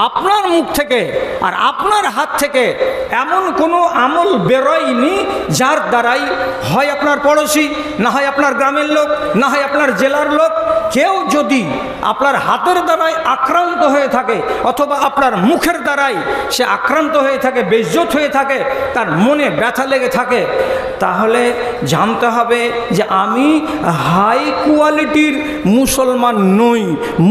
আপনার মুখ থেকে আর আপনার হাত থেকে এমন কোনো আমল বেরোয়নি যার দ্বারাই হয় আপনার পড়োশি, না হয় আপনার গ্রামের লোক, না হয় আপনার জেলার লোক, কেউ যদি আপনার হাতের দ্বারাই আক্রান্ত হয়ে থাকে অথবা আপনার মুখের দ্বারাই সে আক্রান্ত হয়ে থাকে, বেইজ্জত হয়ে থাকে, তার মনে ব্যথা লেগে থাকে, তাহলে জানতে হবে যে আমি হাই কোয়ালিটির মুসলমান নই।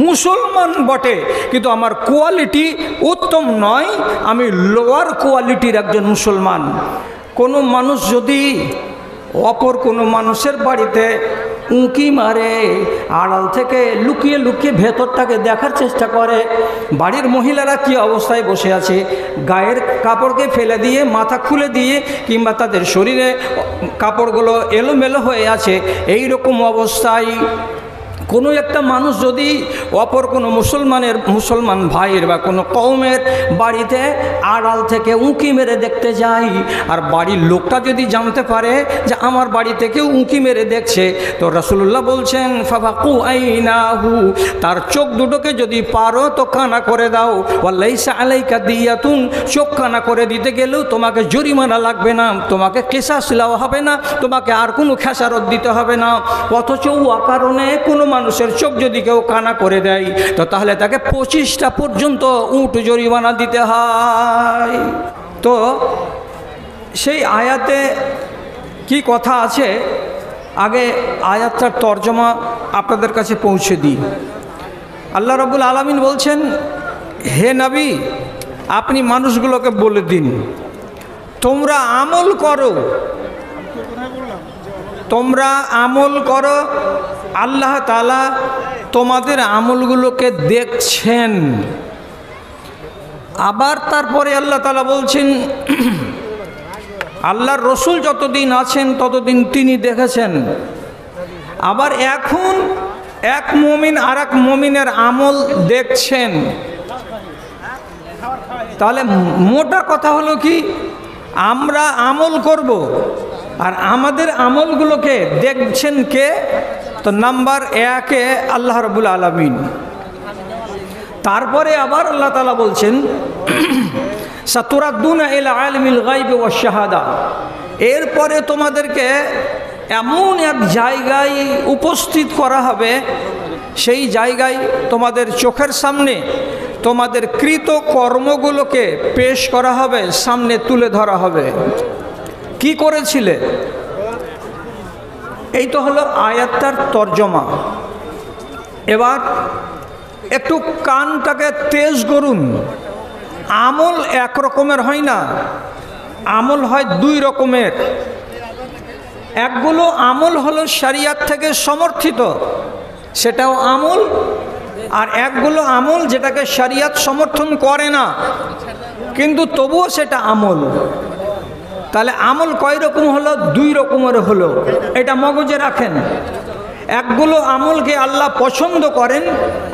মুসলমান বটে কিন্তু আমার কোয়ালিটি উত্তম নয়, আমি লোয়ার কোয়ালিটির একজন মুসলমান। কোনো মানুষ যদি অপর কোনো মানুষের বাড়িতে উঁকি মারে, আড়াল থেকে লুকিয়ে লুকিয়ে ভেতরটাকে দেখার চেষ্টা করে, বাড়ির মহিলারা কি অবস্থায় বসে আছে, গায়ের কাপড়কে ফেলে দিয়ে মাথা খুলে দিয়ে কিংবা তাদের শরীরে কাপড়গুলো এলোমেলো হয়ে আছে, এই রকম অবস্থায় কোনো একটা মানুষ যদি অপর কোনো মুসলমান ভাইয়ের বা কোনো কওমের বাড়িতে আড়াল থেকে উঁকি মেরে দেখতে যায়, আর বাড়ির লোকটা যদি জানতে পারে যে আমার বাড়ি থেকেও উঁকি মেরে দেখছে, তো রাসূলুল্লাহ বলছেন ফাফাকু আইনাহু, তার চোখ দুটোকে যদি পারো তো কানা করে দাও। ওয়ালাইসা আলাইকা দিয়াতুন, চোখ কানা করে দিতে গেলেও তোমাকে জরিমানা লাগবে না, তোমাকে কিসাস দেওয়া হবে না, তোমাকে আর কোনো খেসারত দিতে হবে না। অথচ কারণে কোনো মানুষের চোখ যদি কেউ কানা করে দেয় তো তাহলে তাকে 25টা পর্যন্ত উট জরিমানা দিতে হয়। তো সেই আয়াতে কি কথা আছে, আগে আয়াতটার তর্জমা আপনাদের কাছে পৌঁছে দিই। আল্লাহ রাব্বুল আলামিন বলছেন, হে নবী আপনি মানুষগুলোকে বলে দিন তোমরা আমল করো, তোমরা আমল করো, আল্লাহ তাআলা তোমাদের আমলগুলোকে দেখছেন। আবার তারপরে আল্লাহ তাআলা বলছেন আল্লাহর রসুল যতদিন আছেন ততদিন তিনি দেখেছেন। আবার এখন এক মুমিন আর এক মুমিনের আমল দেখছেন। তাহলে মোটা কথা হলো কি, আমরা আমল করব আর আমাদের আমলগুলোকে দেখছেন কে? তো নাম্বার 1 আল্লাহ রাব্বুল আলামিন। তারপরে আবার আল্লাহ তাআলা বলছেন সাতুরাদ্দুনা ইলা আলিমিল গায়বি ওয়াশ শাহাদা, এরপরে তোমাদেরকে এমন এক জায়গায় উপস্থিত করা হবে, সেই জায়গায় তোমাদের চোখের সামনে তোমাদের কৃত কর্মগুলোকে পেশ করা হবে, সামনে তুলে ধরা হবে। কি করেছিলে? এই তো হলো আয়াতটার তর্জমা। এবার একটু কানটাকে তেজ করুন। আমল এক রকমের হয় না, আমল হয় 2 রকমের। একগুলো আমল হলো শরিয়ত থেকে সমর্থিত, সেটাও আমল, আর একগুলো আমল যেটাকে শরিয়ত সমর্থন করে না কিন্তু তবুও সেটা আমল। তাহলে আমল কয় রকম হলো? 2 রকমের হলো, এটা মগজে রাখেন। একগুলো আমলকে আল্লাহ পছন্দ করেন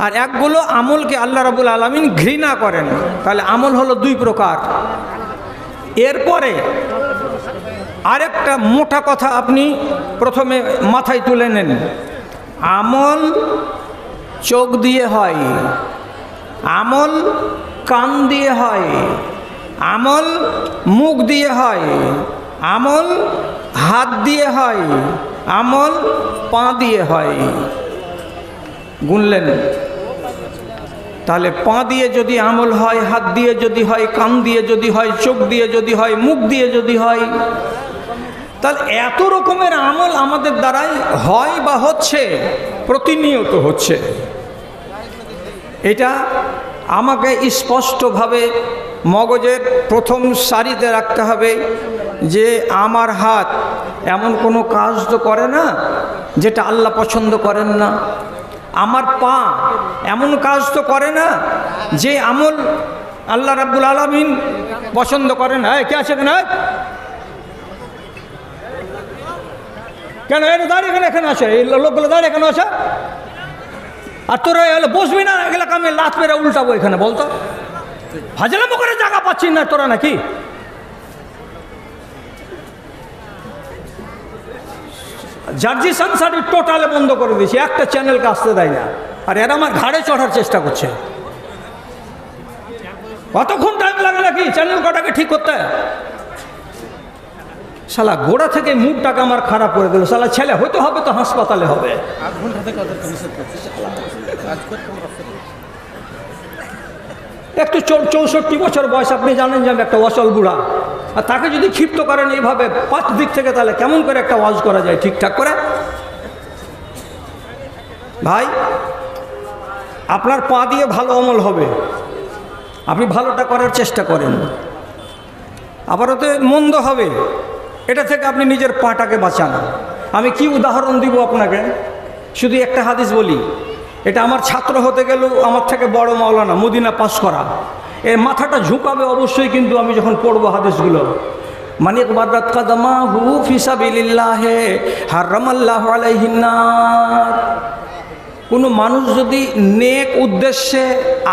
আর একগুলো আমলকে আল্লাহ রাব্বুল আলামিন ঘৃণা করেন। তাহলে আমল হলো 2 প্রকার। এরপরে আরেকটা মোটা কথা আপনি প্রথমে মাথায় তুলে নেন, আমল চোখ দিয়ে হয়, আমল কান দিয়ে হয়, আমল মুখ দিয়ে হয়, আমল হাত দিয়ে হয়, আমল পা দিয়ে হয়। গুনলেন? তাহলে পা দিয়ে যদি আমল হয়, হাত দিয়ে যদি হয়, কান দিয়ে যদি হয়, চোখ দিয়ে যদি হয়, মুখ দিয়ে যদি হয়, তাহলে এত রকমের আমল আমাদের দ্বারাই হয় বা হচ্ছে, প্রতিনিয়ত হচ্ছে। এটা আমাকে স্পষ্টভাবে মগজের প্রথম সারিতে রাখতে হবে যে আমার হাত এমন কোনো কাজ তো করে না যেটা আল্লাহ পছন্দ করেন না, আমার পা এমন কাজ তো করে না যে আমল আল্লাহ রাব্বুল আলামিন পছন্দ করেন না। কে আছে কেন? কেন এটা দাঁড়িয়ে এখানে আছে? এই লোকগুলো দাঁড়িয়ে কেন আছে? আর তোরা এলে বসবি না, এগুলো আমি লাত মেরে উল্টাবো এখানে, বলতো ফাজলামো করে জায়গা পাচ্ছি না তোরা নাকি? জার্জি সংসারই টোটালে বন্ধ করে দিয়েছি, একটা চ্যানেলকে আসতে দেয় না, আর এরা আমার ঘাড়ে চড়ার চেষ্টা করছে। কতক্ষণ টাইম লাগে নাকি চ্যানেল কটাকে ঠিক করতে? শালা গোড়া থেকে মুখটাকে আমার খারাপ করে দিল। শালা ছেলে হইতে হবে তো হাসপাতালে হবে। একটু 64 বছর বয়স, আপনি জানেন যে আমি একটা অচল বুড়া, আর তাকে যদি ক্ষিপ্ত করেন এইভাবে 5 দিক থেকে, তাহলে কেমন করে একটা ওয়াজ করা যায় ঠিকঠাক করে? ভাই, আপনার পা দিয়ে ভালো আমল হবে, আপনি ভালোটা করার চেষ্টা করেন। আবারও তো মন্দ হবে, এটা থেকে আপনি নিজের পাটাকে বাঁচান। আমি কি উদাহরণ দিব আপনাকে? শুধু একটা হাদিস বলি, এটা আমার ছাত্র হতে গেলেও আমার থেকে বড় মাওলানা, মদিনা পাস করা, এর মাথাটা ঝুঁকাবে অবশ্যই। কিন্তু আমি যখন পড়বো হাদিসগুলো, মানে বাররাত কাদামাহু ফি সাবিলিল্লাহি হারামাল্লাহু আলাইহিন নার। কোনো মানুষ যদি নেক উদ্দেশ্যে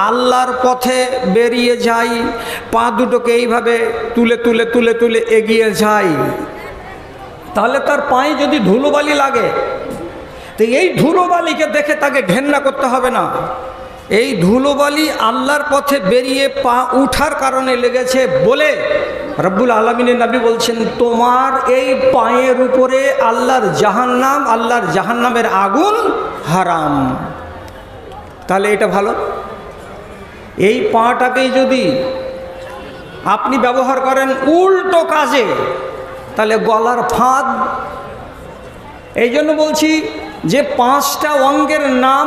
আল্লাহর পথে বেরিয়ে যায়, পা দুটোকে এইভাবে তুলে তুলে তুলে তুলে এগিয়ে যায়, তাহলে তার পায়ে যদি ধুলোবালি লাগে, তো এই ধুলোবালিকে দেখে তাকে ঘেন্না করতে হবে না। এই ধুলোবালি আল্লাহর পথে বেরিয়ে পা উঠার কারণে লেগেছে বলে রব্বুল আলামিনের নবী বলছেন, তোমার এই পায়ের উপরে আল্লাহর জাহান্নামের আগুন হারাম। তাহলে এটা ভালো। এই পাটাকেই যদি আপনি ব্যবহার করেন উল্টো কাজে, তাহলে গলার ফাঁদ। এই জন্য বলছি যে 5টা অঙ্গের নাম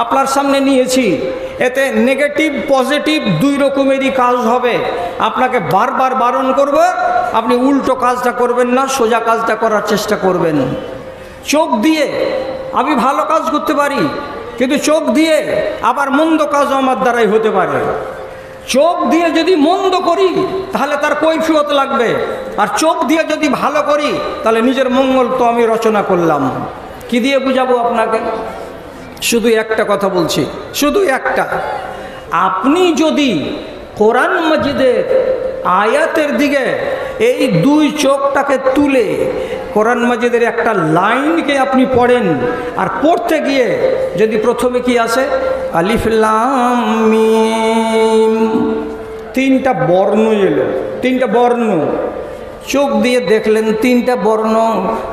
আপনার সামনে নিয়েছি, এতে নেগেটিভ পজিটিভ 2 রকমেরই কাজ হবে। আপনাকে বারবার বারণ করব, আপনি উল্টো কাজটা করবেন না, সোজা কাজটা করার চেষ্টা করবেন। চোখ দিয়ে আমি ভালো কাজ করতে পারি, কিন্তু চোখ দিয়ে আবার মন্দ কাজও আমার দ্বারাই হতে পারে। চোখ দিয়ে যদি মন্দ করি তাহলে তার কৈফিয়ত লাগবে, আর চোখ দিয়ে যদি ভালো করি তাহলে নিজের মঙ্গল তো আমি রচনা করলাম। কি দিয়ে বুঝাবো আপনাকে? শুধু একটা কথা বলছি, শুধু একটা। আপনি যদি কোরআন মাজিদের আয়াতের দিকে এই 2 চোখটাকে তুলে কোরআন মাজিদের একটা লাইনকে আপনি পড়েন, আর পড়তে গিয়ে যদি প্রথমে কি আসে আলিফ লাম মিম, 3টা বর্ণ এলো, 3টা বর্ণ চোখ দিয়ে দেখলেন, 3টা বর্ণ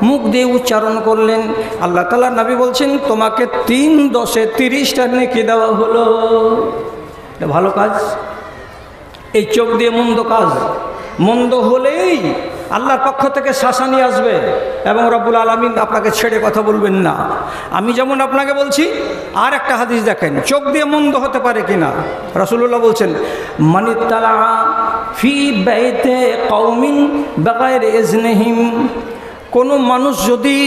মুখ দিয়ে উচ্চারণ করলেন। আল্লাহ তাআলা নবী বলছেন, তোমাকে 3 10 30টা নেকি দেওয়া হলো। এটা ভালো কাজ। এই চোখ দিয়ে মন্দ কাজ, মন্দ হলেই আল্লাহর পক্ষ থেকে শাসানি আসবে এবং রব্বুল আলামিন আপনাকে ছেড়ে কথা বলবেন না। আমি যেমন আপনাকে বলছি, আর একটা হাদিস দেখেন, চোখ দিয়ে মন্দ হতে পারে কিনা। রাসূলুল্লাহ বলছেন, মানিত্তালা ফি বাইতে কওমিন বিগাইরি ইজনিহিম, কোনো মানুষ যদি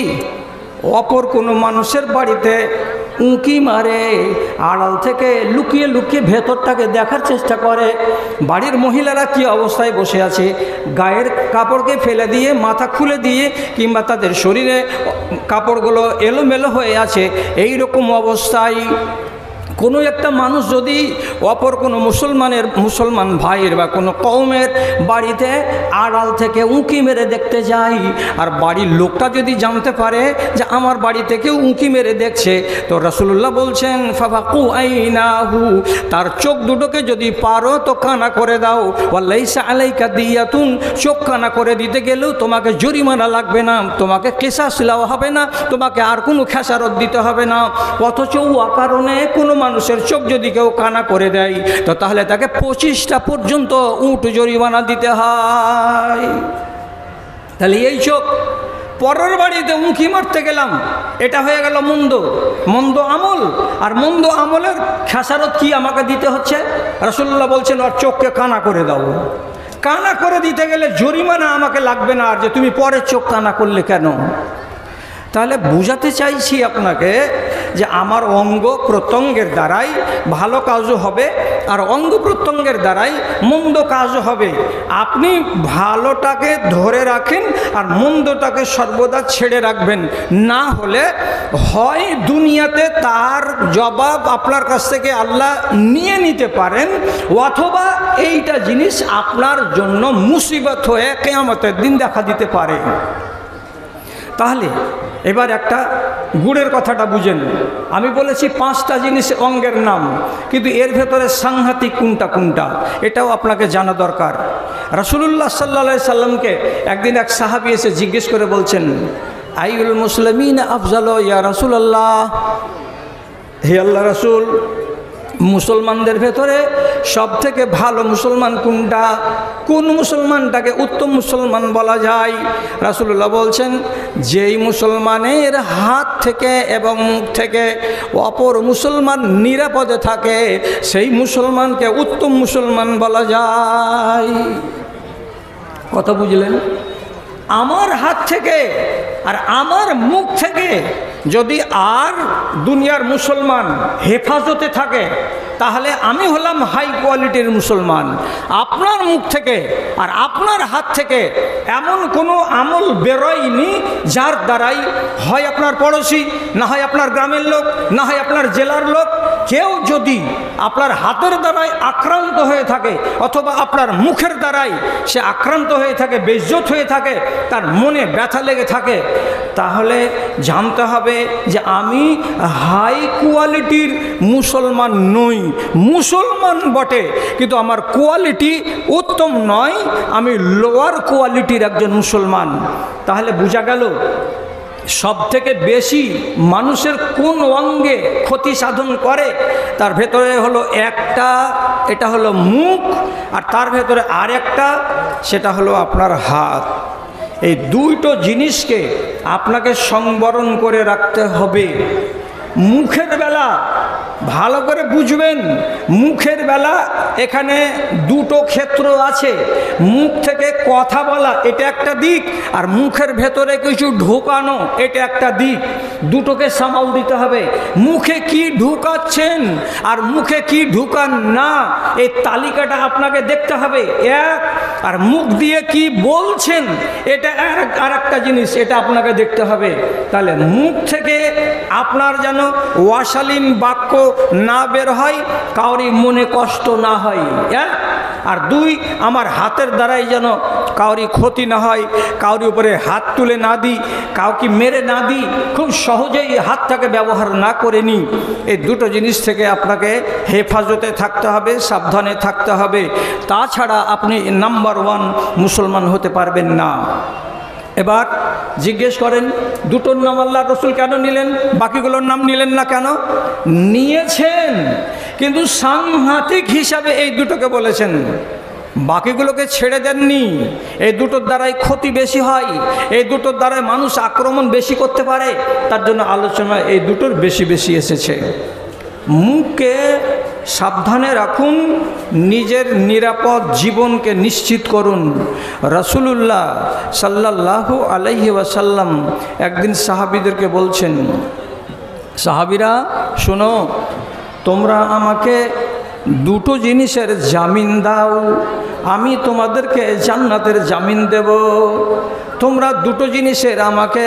অপর কোনো মানুষের বাড়িতে উঁকি মারে, আড়াল থেকে লুকিয়ে লুকিয়ে ভেতরটাকে দেখার চেষ্টা করে, বাড়ির মহিলারা কি অবস্থায় বসে আছে, গায়ের কাপড়কে ফেলে দিয়ে মাথা খুলে দিয়ে, কিংবা তাদের শরীরে কাপড়গুলো এলোমেলো হয়ে আছে, এই রকম অবস্থায় কোনো একটা মানুষ যদি অপর কোনো মুসলমান ভাইয়ের বা কোনো কওমের বাড়িতে আড়াল থেকে উঁকি মেরে দেখতে যায়, আর বাড়ির লোকটা যদি জানতে পারে যে আমার বাড়ি থেকেও উঁকি মেরে দেখছে, তো রাসূলুল্লাহ বলছেন ফাফাকু আইনাহু, তার চোখ দুটোকে যদি পারো তো কানা করে দাও। ওয়ালাইসা আলাইকা দিয়াতুন, চোখ কানা করে দিতে গেলেও তোমাকে জরিমানা লাগবে না, তোমাকে কিসাস দেওয়া হবে না, তোমাকে আর কোনো খেসারত দিতে হবে না। অথচ অকারণে কোনো মানুষের চোখ যদি কেউ কানা করে দেয়, তো তাহলে তাকে 25টা পর্যন্ত উট জরিমানা দিতে হয়। তাহলে এই চোখ, পরের বাড়িতে উঁকি মারতে গেলাম, এটা হয়ে গেল মন্দ আমল। আর মন্দ আমলের খেসারত কি আমাকে দিতে হচ্ছে? রাসূলুল্লাহ বলছেন, ওর চোখকে কানা করে দাও। কানা করে দিতে গেলে জরিমানা আমাকে লাগবে না, আর যে তুমি পরের চোখ কানা করলে কেন? তাহলে বুঝাতে চাইছি আপনাকে যে আমার অঙ্গ প্রত্যঙ্গের দ্বারাই ভালো কাজও হবে, আর অঙ্গ প্রত্যঙ্গের দ্বারাই মন্দ কাজও হবে। আপনি ভালোটাকে ধরে রাখেন আর মন্দটাকে সর্বদা ছেড়ে রাখবেন, না হলে হয় দুনিয়াতে তার জবাব আপনার কাছ থেকে আল্লাহ নিয়ে নিতে পারেন, অথবা এইটা জিনিস আপনার জন্য মুসিবত হয়ে কিয়ামতের দিন দেখা দিতে পারে। তাহলে এবার একটা গুড়ের কথাটা বুঝেন। আমি বলেছি 5টা জিনিস অঙ্গের নাম, কিন্তু এর ভেতরে সাংঘাতিক কোনটা কোনটা এটাও আপনাকে জানা দরকার। রাসূলুল্লাহ সাল্লাল্লাহু আলাইহি সাল্লামকে একদিন এক সাহাবী এসে জিজ্ঞেস করে বলছেন, আইউল মুসলিমিন আফজালু ইয়া রাসূলুল্লাহ, হে আল্লাহ রাসূল, মুসলমানদের ভেতরে সব থেকে ভালো মুসলমান কোনটা? কোন মুসলমানটাকে উত্তম মুসলমান বলা যায়? রাসূলুল্লাহ বলছেন, যেই মুসলমানের হাত থেকে এবং মুখ থেকে অপর মুসলমান নিরাপদে থাকে সেই মুসলমানকে উত্তম মুসলমান বলা যায়। কথা বুঝলেন? আমার হাত থেকে আর আমার মুখ থেকে যদি আর দুনিয়ার মুসলমান হেফাজতে থাকে তাহলে আমি হলাম হাই কোয়ালিটির মুসলমান। আপনার মুখ থেকে আর আপনার হাত থেকে এমন কোনো আমল বেরোয়নি যার দ্বারাই হয় আপনার পড়োশি, না হয় আপনার গ্রামের লোক, না হয় আপনার জেলার লোক, কেউ যদি আপনার হাতের দ্বারাই আক্রান্ত হয়ে থাকে অথবা আপনার মুখের দ্বারাই সে আক্রান্ত হয়ে থাকে, বেইজ্জত হয়ে থাকে, তার মনে ব্যথা লেগে থাকে, তাহলে জানতে হবে যে আমি হাই কোয়ালিটির মুসলমান নই। মুসলমান বটে কিন্তু আমার কোয়ালিটি উত্তম নয়, আমি লোয়ার কোয়ালিটির একজন মুসলমান। তাহলে বোঝা গেল সব থেকে বেশি মানুষের কোন অঙ্গে ক্ষতি সাধন করে। তার ভেতরে হলো একটা, এটা হলো মুখ, আর তার ভেতরে আরেকটা, সেটা হলো আপনার হাত। এই দুটো জিনিসকে আপনাকে সংবরণ করে রাখতে হবে। মুখের বেলা ভালো করে বুঝবেন, মুখের বেলা এখানে দুটো ক্ষেত্র আছে। মুখ থেকে কথা বলা এটা একটা দিক, আর মুখের ভেতরে কিছু ঢোকানো এটা একটা দিক। দুটোকে সামাল দিতে হবে। মুখে কি ঢুকাচ্ছেন আর মুখে কি ঢুকান না, এই তালিকাটা আপনাকে দেখতে হবে এক। আর মুখ দিয়ে কি বলছেন এটা আর একটা জিনিস, এটা আপনাকে দেখতে হবে। তাহলে মুখ থেকে আপনার যেন অশালীন বাক্য না বের হয়, কাউরি মনে কষ্ট না হয়, আর দুই, আমার হাতের দ্বারাই যেন কাউরি ক্ষতি না হয়, কাউরি উপরে হাত তুলে না দিই, কাউকে মেরে না দিই, খুব সহজেই হাতটাকে ব্যবহার না করে নিই। এই দুটো জিনিস থেকে আপনাকে হেফাজতে থাকতে হবে, সাবধানে থাকতে হবে। তাছাড়া আপনি নাম্বার 1 মুসলমান হতে পারবেন না। এবার জিজ্ঞেস করেন, দুটোর নাম আল্লাহ রসুল কেন নিলেন, বাকিগুলোর নাম নিলেন না কেন? নিয়েছেন, কিন্তু সাংঘাতিক হিসাবে এই দুটোকে বলেছেন, বাকিগুলোকে ছেড়ে দেননি। এই দুটোর দ্বারাই ক্ষতি বেশি হয়, এই দুটোর দ্বারাই মানুষ আক্রমণ বেশি করতে পারে, তার জন্য আলোচনা এই দুটোর বেশি বেশি এসেছে। মুখকে সাবধানে রাখুন, নিজের নিরাপদ জীবনকে নিশ্চিত করুন। রাসূলুল্লাহ সাল্লাল্লাহু আলাইহি ওয়াসাল্লাম একদিন সাহাবীদেরকে বলছেন, সাহাবীরা শোনো, তোমরা আমাকে দুটো জিনিসের জামিন দাও, আমি তোমাদেরকে জান্নাতের জামিন দেব। তোমরা দুটো জিনিসের আমাকে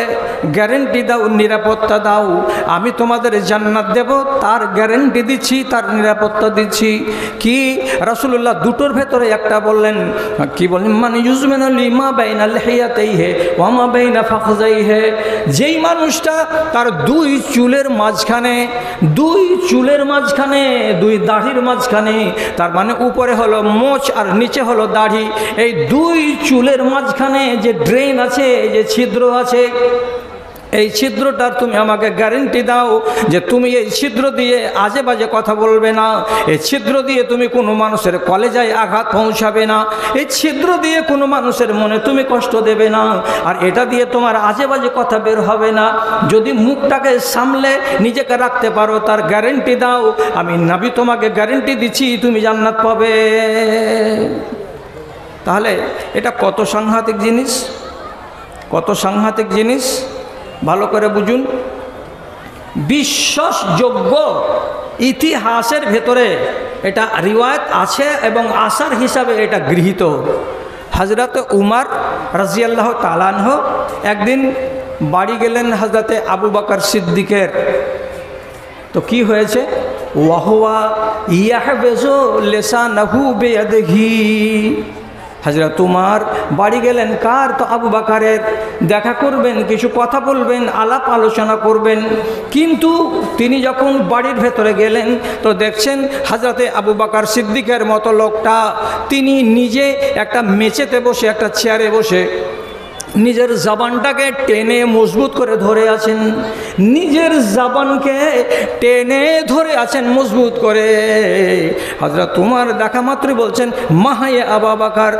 গ্যারেন্টি দাও, নিরাপত্তা দাও, আমি তোমাদের জান্নাত দেব, তার গ্যারেন্টি দিচ্ছি, তার নিরাপত্তা দিচ্ছি। কি? রাসূলুল্লাহ দুটোর ভেতরে একটা বললেন। কি বললেন? মানে ইউজমিনু লিমা বাইনা লিহিয়াতাইহি ওয়া মা বাইনা ফাখযাইহি, যেই মানুষটা তার দুই চুলের মাঝখানে, দুই দাড়ির মাঝখানে, তার মানে উপরে হলো মোচ আর নিচে হলো দাড়ি, এই দুই চুলের মাঝখানে যে ড্রেন আছে, যে ছিদ্র আছে, এই ছিদ্রটার তুমি আমাকে গ্যারেন্টি দাও যে তুমি এই ছিদ্র দিয়ে আজে বাজে কথা বলবে না, এই ছিদ্র দিয়ে তুমি কোনো মানুষের কলেজায় আঘাত পৌঁছাবে না, এই ছিদ্র দিয়ে কোনো মানুষের মনে তুমি কষ্ট দেবে না, আর এটা দিয়ে তোমার আজে বাজে কথা বের হবে না। যদি মুখটাকে সামলে নিজেকে রাখতে পারো, তার গ্যারেন্টি দাও, আমি নবী তোমাকে গ্যারেন্টি দিচ্ছি তুমি জান্নাত পাবে। তাহলে এটা কত সাংঘাতিক জিনিস, কত সাংঘাতিক জিনিস, ভালো করে বুঝুন। বিশ্বাসযোগ্য ইতিহাসের ভেতরে এটা রিওয়ায়াত আছে এবং আসার হিসাবে এটা গৃহীত। হযরত উমর রাদিয়াল্লাহু তাআলা আনহু একদিন বাড়ি গেলেন হযরতে আবু বকর সিদ্দিকের। তো কি হয়েছে? ওয়াহুয়া ইয়াহবিজু লিসানাহু বিয়াদিহি, হযরত উমর বাড়ি গেলেন কার? তো আবু বকরের। দেখা করবেন, কিছু কথা বলবেন, আলাপ আলোচনা করবেন। কিন্তু তিনি যখন বাড়ির ভেতরে গেলেন তো দেখছেন হযরতে আবু বকর সিদ্দিকের মতো লোকটা তিনি নিজে একটা মেঝেতে বসে, একটা চেয়ারে বসে নিজের জবানটাকে টেনে মজবুত করে ধরে আছেন, নিজের জবানকে টেনে ধরে আছেন মজবুত করে। হযরত উমর দেখা মাত্রই বলছেন, মাহায়ে আবু বকর,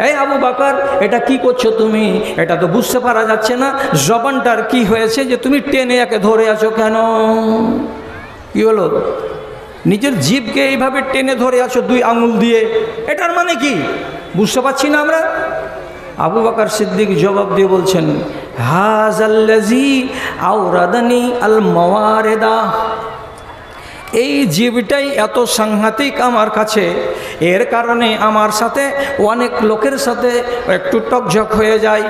এই আবু বকর এটা কি করছো তুমি? এটা তো বুঝতে পারা যাচ্ছে না জবানটার কি হয়েছে যে তুমি টেনে একে ধরে আছো কেন? কি হলো? নিজের জিভকে এইভাবে টেনে ধরে আছো দুই আঙুল দিয়ে, এটার মানে কি বুঝতে পারছি না আমরা। আবু বকর সিদ্দিক জবাব দিয়ে বলছেন, হাযাল্লাযী আওরাদানি আল মাওয়ারিদা, এই জীবটাই এত সাংঘাতিক আমার কাছে, এর কারণে আমার সাথে অনেক লোকের সাথে একটু টকঝক হয়ে যায়।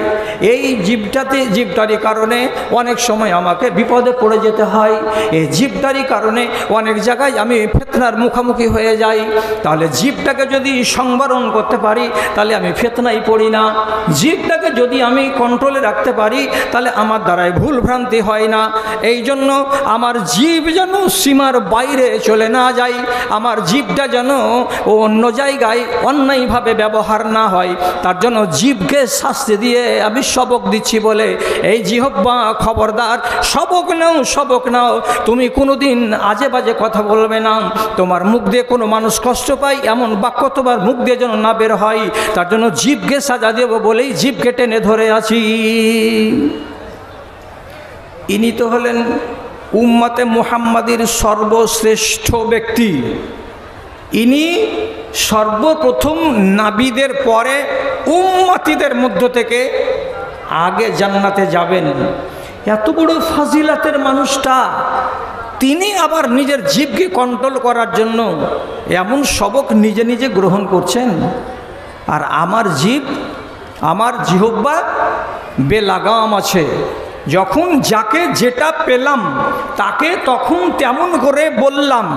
এই জীবটারই কারণে অনেক সময় আমাকে বিপদে পড়ে যেতে হয়। এই জীবটারই কারণে অনেক জায়গায় আমি ফিতনার মুখোমুখি হয়ে যাই। তাহলে জীবটাকে যদি সংবরণ করতে পারি তাহলে আমি ফিতনায় পড়ি না। জীবটাকে যদি আমি কন্ট্রোলে রাখতে পারি তাহলে আমার দ্বারাই ভুল ভ্রান্তি হয় না। এই জন্য আমার জীব যেন সীমার বাইরে চলে না যায়, আমার জীবটা যেন অন্য জায়গায় অন্যায়ভাবে ব্যবহার না হয়, তার জন্য জীবকে শাস্তি দিয়ে আমি সবক দিচ্ছি বলে, এই জিহ্বা খবরদার, সবক নাও, সবক নাও। তুমি কোনোদিন আজে বাজে কথা বলবে না, তোমার মুখ দিয়ে কোনো মানুষ কষ্ট পায় এমন বাক্য তোমার মুখ দিয়ে যেন না বের হয়, তার জন্য জীবকে সাজা দেব বলেই জীবকে টেনে ধরে আছি। ইনি তো হলেন উম্মতে মুহাম্মাদির সর্বশ্রেষ্ঠ ব্যক্তি। ইনি সর্বপ্রথম নাবিদের পরে উম্মতিদের মধ্য থেকে আগে জান্নাতে যাবেন। এত বড় ফাজিলাতের মানুষটা, তিনি আবার নিজের জীবকে কন্ট্রোল করার জন্য এমন সবক নিজে নিজে গ্রহণ করছেন। আর আমার জীব, আমার জিহ্বা বেলাগাম আছে, যখন যাকে যেটা পেলাম তাকে তখন তেমন করে বললাম।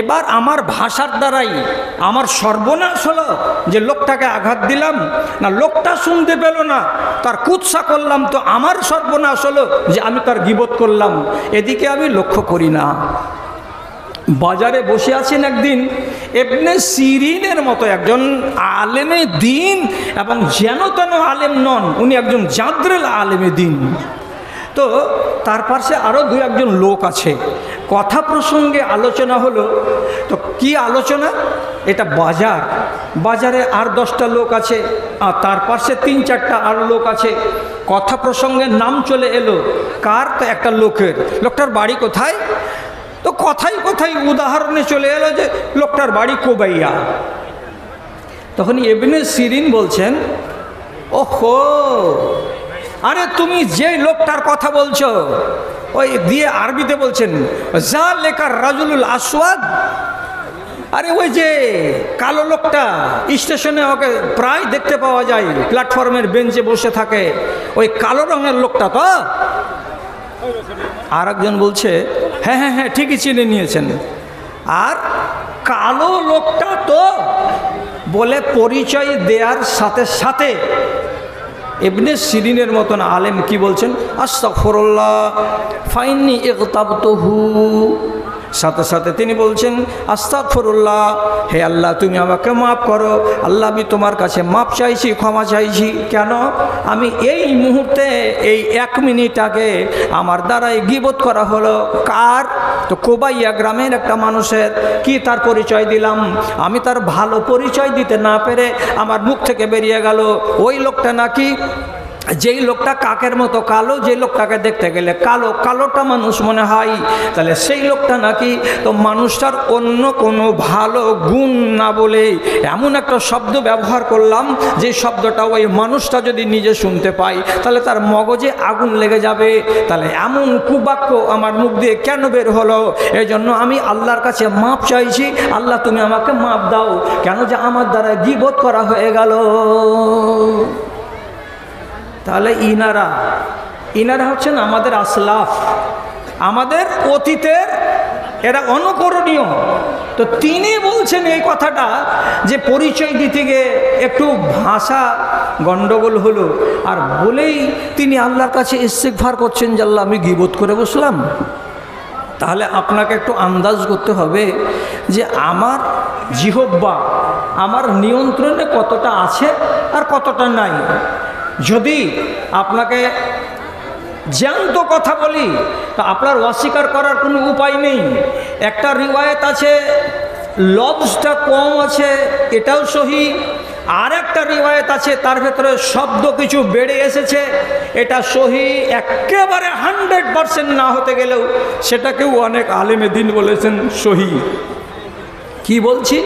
এবার আমার ভাষার দ্বারাই আমার সর্বনাশ হলো যে লোকটাকে আঘাত দিলাম, না লোকটা শুনতে পেল না, তার কুৎসা করলাম, তো আমার সর্বনাশ হলো যে আমি তার গীবত করলাম। এদিকে আমি লক্ষ্য করি না। বাজারে বসে আছেন একদিন ইবনে সিরিনের মতো একজন আলেমে দিন, এবং যেন তেন আলেম নন, উনি একজন জাদরেল আলেমে দিন। তো তার পাশে আরও দু একজন লোক আছে, কথা প্রসঙ্গে আলোচনা হলো। তো কি আলোচনা? এটা বাজার, বাজারে আর 10টা লোক আছে, আর তার পাশে 3-4টা আর লোক আছে। কথা প্রসঙ্গে নাম চলে এলো কার? তো একটা লোকের। লোকটার বাড়ি কোথায়? তো কথাই কথাই উদাহরণে চলে এলো যে লোকটার বাড়ি কোবাইয়া। তখন ইবনে সিরিন বলছেন, ওহো, আরে তুমি যে লোকটার কথা বলছো, ওই দিয়ে আরবিতে বলছেন যা লেখার রাজুলুল আসওয়াদ, আরে ওই যে কালো লোকটা, স্টেশনে ওকে প্রায় দেখতে পাওয়া যায়, প্ল্যাটফর্মের বেঞ্চে বসে থাকে, ওই কালো রঙের লোকটা তো। আর একজন বলছে, হ্যাঁ হ্যাঁ হ্যাঁ ঠিকই চিনে নিয়েছেন। আর কালো লোকটা তো বলে পরিচয় দেওয়ার সাথে সাথে ইবনে সিরিনের মতন আলেম কি বলছেন? আস্তাগফিরুল্লাহ ফাইন্নী ইগতাবতুহু। সাথে সাথে তিনি বলছেন, আস্তাগফিরুল্লাহ, হে আল্লাহ তুমি আমাকে মাফ করো। আল্লাহ আমি তোমার কাছে মাফ চাইছি, ক্ষমা চাইছি। কেন? আমি এই মুহূর্তে এই 1 মিনিট আগে আমার দ্বারাই গীবত করা হলো। কার? তো কোবাইয়া গ্রামের একটা মানুষের। কি তার পরিচয় দিলাম? আমি তার ভালো পরিচয় দিতে না পেরে আমার মুখ থেকে বেরিয়ে গেল ওই লোকটা নাকি, যেই লোকটা কাকের মতো কালো, যে লোকটাকে দেখতে গেলে কালো, কালোটা মানুষ মনে হয়, তাহলে সেই লোকটা নাকি। তো মানুষটার অন্য কোনো ভালো গুণ না বলে এমন একটা শব্দ ব্যবহার করলাম যে শব্দটা ওই মানুষটা যদি নিজে শুনতে পায় তাহলে তার মগজে আগুন লেগে যাবে। তাহলে এমন কুবাক্য আমার মুখ দিয়ে কেন বের হলো? এই জন্য আমি আল্লাহর কাছে মাপ চাইছি, আল্লাহ তুমি আমাকে মাপ দাও, কেন যে আমার দ্বারা গীবত করা হয়ে গেল। তাহলে ইনারা হচ্ছেন আমাদের আসলাফ, আমাদের অতীতের এরা অনুকরণীয়। তো তিনি বলছেন এই কথাটা যে পরিচয় দিতে গিয়ে একটু ভাষা গণ্ডগোল হলো, আর বলেই তিনি আল্লাহর কাছে ইস্তিগফার করছেন যে আল্লাহ আমি গীবত করে বসলাম। তাহলে আপনাকে একটু আন্দাজ করতে হবে যে আমার জিহ্বা আমার নিয়ন্ত্রণে কতটা আছে আর কতটা নাই। যদি আপনাকে জ্যান্ত কথা বলি তো আপনার অস্বীকার করার কোনো উপায় নেই। একটা রিওয়ায়েত আছে লফজটা কম আছে, এটাও সহি। আর একটা রিওয়ায়েত আছে তার ভেতরে শব্দ কিছু বেড়ে এসেছে, এটা সহি। একেবারে 100% না হতে গেলেও সেটাকেও অনেক আলেমে দিন বলেছেন সহি। কি বলছি,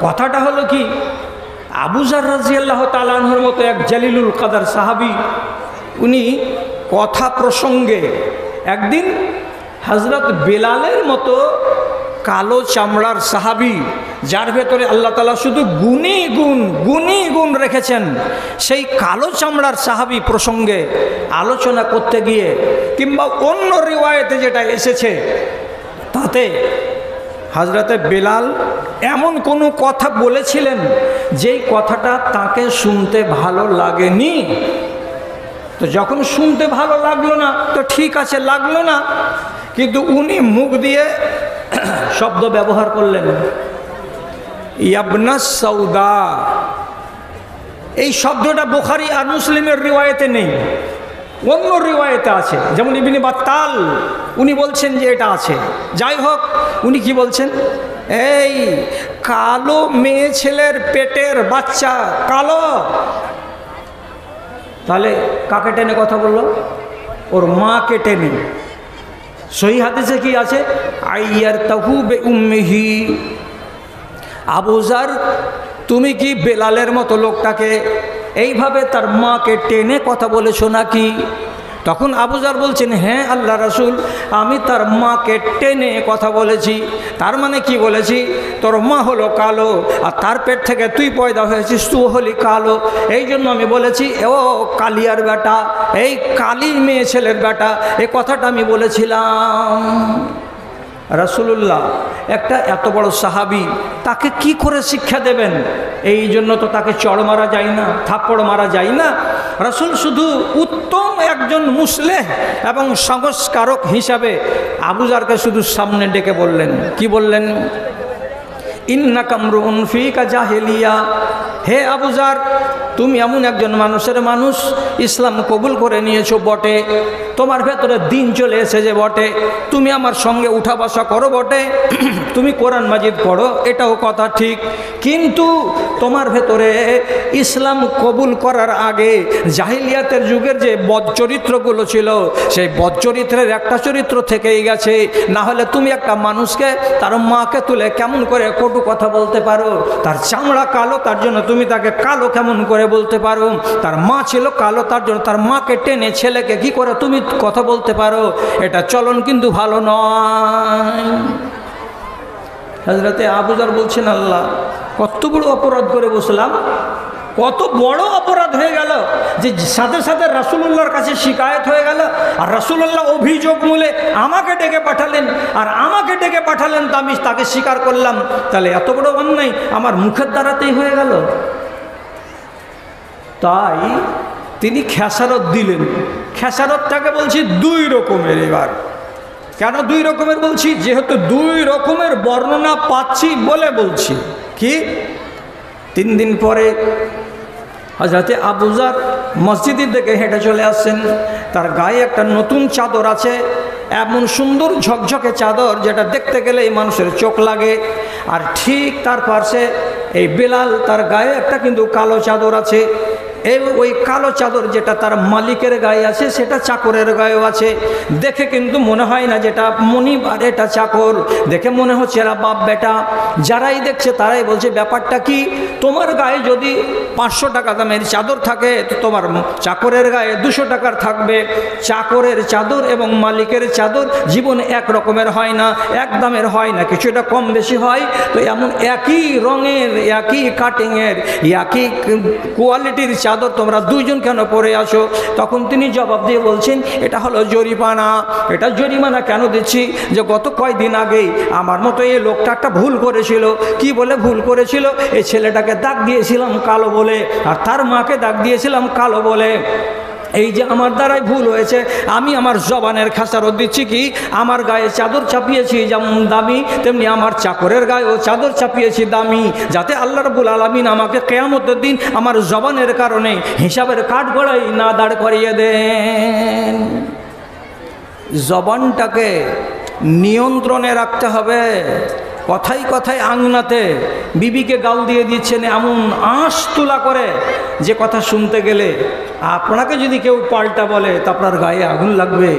কথাটা হলো কি, আবু যার রাদিয়াল্লাহু তাআলা আনহুর মতো এক জালিলুল কাদার সাহাবী, উনি কথা প্রসঙ্গে একদিন হযরত বেলালের মতো কালো চামড়ার সাহাবী, যার ভেতরে আল্লাহ তাআলা শুধু গুণী গুণ রেখেছেন, সেই কালো চামড়ার সাহাবী প্রসঙ্গে আলোচনা করতে গিয়ে কিংবা অন্য রিওয়ায়েতে যেটা এসেছে তাতে হযরতে বেলাল এমন কোনো কথা বলেছিলেন যেই কথাটা তাকে শুনতে ভালো লাগেনি। তো যখন শুনতে ভালো লাগলো না তো ঠিক আছে, লাগলো না, কিন্তু উনি মুখ দিয়ে শব্দ ব্যবহার করলেন ইয়াবনাস সাউদা। এই শব্দটা বুখারী আর মুসলিমের রিওয়ায়েতে নেই, অন্য রিওয়ায়েতে আছে। যেমন ইবনে বাত্তাল উনি বলছেন যে এটা আছে। যাই হোক, উনি কি বলছেন, এই কালো মেয়ে ছেলের পেটের বাচ্চা কালো। তাহলে কাকে টেনে কথা বললো? ওর মাকে টেনে। সহি হাদিসে কি আছে, আইয়ার তাহু বে উম্মিহি, আবু যার তুমি কি বেলালের মতো লোকটাকে এইভাবে তার মাকে টেনে কথা বলেছো নাকি? তখন আবু যার বলছেন, হ্যাঁ আল্লাহ রাসূল, আমি তার মাকে টেনে কথা বলেছি। তার মানে কি বলেছি, তোর মা হলো কালো আর তার পেট থেকে তুই পয়দা হয়েছিস, তুই হলি কালো। এই জন্য আমি বলেছি ও কালিয়ার বেটা, এই কালির মেয়ে ছেলের বেটা, এই কথাটা আমি বলেছিলাম। রাসূলুল্লাহ একটা এত বড় সাহাবী, তাকে কি করে শিক্ষা দেবেন? এই জন্য তো তাকে চড় মারা যায় না, থাপ্পড় মারা যায় না। রাসূল শুধু উত্তম একজন মুসলেহ এবং সংস্কারক হিসাবে আবু যারকে শুধু সামনে ডেকে বললেন, কি বললেন, ইন্নাকা মরউন ফিকা জাহেলিয়া, হে আবু যার তুমি এমন একজন মানুষের মানুষ, ইসলাম কবুল করে নিয়েছো বটে, তোমার ভেতরে দিন চলে এসেছে বটে, তুমি আমার সঙ্গে উঠা বসা করো বটে, তুমি কোরআন মাজিদ পড়ো, এটাও কথা ঠিক, কিন্তু তোমার ভেতরে ইসলাম কবুল করার আগে জাহিলিয়াতের যুগের যে বদচরিত্রগুলো ছিল সেই বদচরিত্রের একটা চরিত্র থেকেই গেছে। না হলে তুমি একটা মানুষকে তার মাকে তুলে কেমন করে কটু কথা বলতে পারো? তার চামড়া কালো, তার জন্য তুমি তাকে কালো কেমন করে বলতে পারো? তার মা ছিল কালো, তার জন্য তার মাকে টেনে ছেলেকে কি করে তুমি কথা বলতে পারো? এটা চলন কিন্তু ভালো নয়। হযরতে আবু যার বলছেন, আল্লাহ কত বড় অপরাধ করে বসলাম, কত বড় অপরাধ হয়ে গেল যে সাথে সাথে রাসূলুল্লাহর কাছে শিকায়ত হয়ে গেল। আর রাসূলুল্লাহ অভিযোগ মূলে আমাকে ডেকে পাঠালেন, আর আমাকে ডেকে পাঠালেন তো আমি তাকে স্বীকার করলাম। তাহলে এত বড় অন্যায় আমার মুখের দ্বারাতেই হয়ে গেল। তাই তিনি খেসারত দিলেন। খেসারতটাকে বলছি দুই রকমের। এবার কেন দুই রকমের বলছি? যেহেতু দুই রকমের বর্ণনা পাচ্ছি বলে বলছি। কি, 3 দিন পরে হযরতে আবু যার মসজিদের দিকে হেঁটে চলে আসছেন। তার গায়ে একটা নতুন চাদর আছে, এমন সুন্দর ঝকঝকে চাদর যেটা দেখতে গেলে এই মানুষের চোখ লাগে। আর ঠিক তার পাশে এই বেলাল, তার গায়ে একটা কিন্তু কালো চাদর আছে। ওই কালো চাদর যেটা তার মালিকের গায়ে আছে সেটা চাকরের গায়েও আছে। দেখে কিন্তু মনে হয় না যেটা মনিব আর এটা চাকর, দেখে মনে হচ্ছে এরা বাপ বেটা। যারাই দেখছে তারাই বলছে ব্যাপারটা কি, তোমার গায়ে যদি 500 টাকা দামের চাদর থাকে তো তোমার চাকরের গায়ে 200 টাকার থাকবে। চাকরের চাদর এবং মালিকের চাদর জীবনে এক রকমের হয় না, এক দামের হয় না, কিছুটা কম বেশি হয়। তো এমন একই রঙের, একই কাটিংয়ের, একই কোয়ালিটির চাদর তোমরা দুইজন কেন পরে আসো? তখন তিনি জবাব দিয়ে বলছেন, এটা হলো জরিমানা। এটা জরিমানা কেন দিচ্ছি? যে গত কয়েকদিন আগেই আমার মতো এই লোকটা একটা ভুল করেছিল। কি বলে ভুল করেছিল? এই ছেলেটাকে দাগ দিয়েছিলাম কালো বলে, আর তার মাকে দাগ দিয়েছিলাম কালো বলে। এই যে আমার দ্বারাই ভুল হয়েছে, আমি আমার জবানের খেসারত দিচ্ছি কি, আমার গায়ে চাদর চাপিয়েছি যেমন দামি, তেমনি আমার চাকরের গায়েও চাদর চাপিয়েছি দামি, যাতে আল্লাহ রাব্বুল আলামিন আমাকে কিয়ামতের দিন আমার জবানের কারণে হিসাবের কাঠগড়াই না দাঁড় করিয়ে দেন। জবানটাকে নিয়ন্ত্রণে রাখতে হবে। কথাই কথায় আংনাতে বিবিকে গাল দিয়ে দিচ্ছেন এমন আঁশ তুলা করে, যে কথা শুনতে গেলে আপনাকে যদি কেউ পাল্টা বলে তা আপনার গায়ে আগুন লাগবে।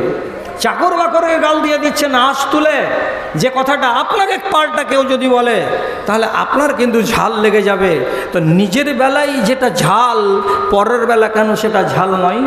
চাকর বাকরকে গাল দিয়ে দিচ্ছেন আঁশ তুলে, যে কথাটা আপনাকে পাল্টা কেউ যদি বলে তাহলে আপনার কিন্তু ঝাল লেগে যাবে। তো নিজের বেলায় যেটা ঝাল, পরের বেলা কেন সেটা ঝাল নয়?